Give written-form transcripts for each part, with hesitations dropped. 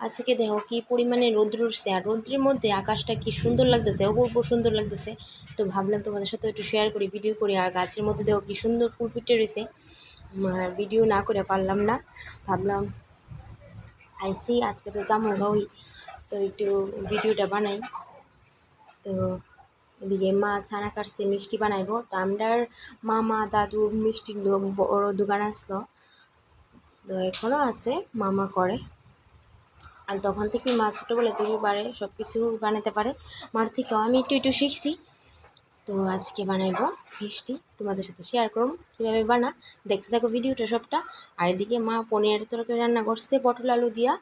আজকে দেখো কি পরিমাণে রৌদ্র উঠছে, আর রৌদ্রের মধ্যে আকাশটা কি সুন্দর লাগতেছে, অপূর্ব সুন্দর লাগতেছে। তো ভাবলাম তোমাদের সাথে একটু শেয়ার করি, ভিডিও করি। আর গাছের মধ্যে দেখো কি সুন্দর ফুল ফুটে রয়েছে, ভিডিও না করে পারলাম না। ভাবলাম আইসি আজকে তো যাবো ওই, তো একটু ভিডিওটা বানাই। তো এদিকে মা ছানা কাটছে, মিষ্টি বানাইবো। তো আমরার মামা দাদুর মিষ্টির বড় দোকান আসলো, তো এখনও আছে, মামা করে। আর তখন থেকে মা ছোটোবেলা থেকে পারে, সব কিছু বানাতে পারে। মার থেকেও আমি একটু একটু শিখছি। তো আজকে বানাইবো মিষ্টি, তোমাদের সাথে শেয়ার করবো কীভাবে বানা। দেখতে থাকো ভিডিওটা সবটা। আর এদিকে মা পনিরের তরকারি রান্না করছে পটল আলু দিয়া,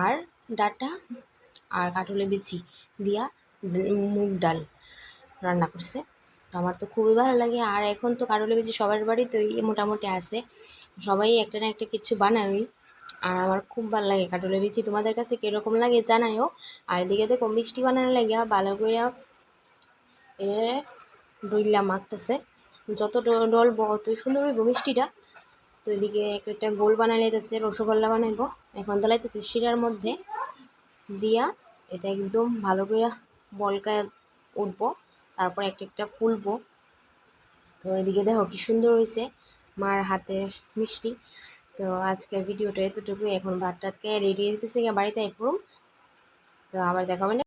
আর ডাটা আর কাঁঠালের বিচি দিয়া মুগ ডাল রান্না করছে। তো আমার তো খুবই ভালো লাগে। আর এখন তো কাঁঠালের বিচি সবার বাড়িতেই মোটামুটি আছে, সবাই একটা না একটা কিছু বানায়। আর আমার খুব ভালো লাগে কাঁঠালের বিচি। তোমাদের কাছে কীরকম লাগে জানাইও। আর এদিকে দেখো মিষ্টি বানানো লাগে ভালো করে এবারে ডইলা মাখতেছে, যত ডলবো অতই সুন্দর হইব মিষ্টিটা। তো এদিকে একটা গোল বানাই লাইতেছে, রসগোল্লা বানাইব। এখন দিলাইতেছে শিরার মধ্যে দিয়া, এটা একদম ভালো করে বলকায় উঠবো, তারপর একটা একটা ফুলবো। তো এদিকে দেখো কি সুন্দর হয়েছে মার হাতের মিষ্টি। তো আজকের ভিডিওটা এতটুকুই। এখন ভাত টাত খেয়ে রেডি হইতেছে বাড়িতে আইপুরুম। তো আবার দেখা হবে না।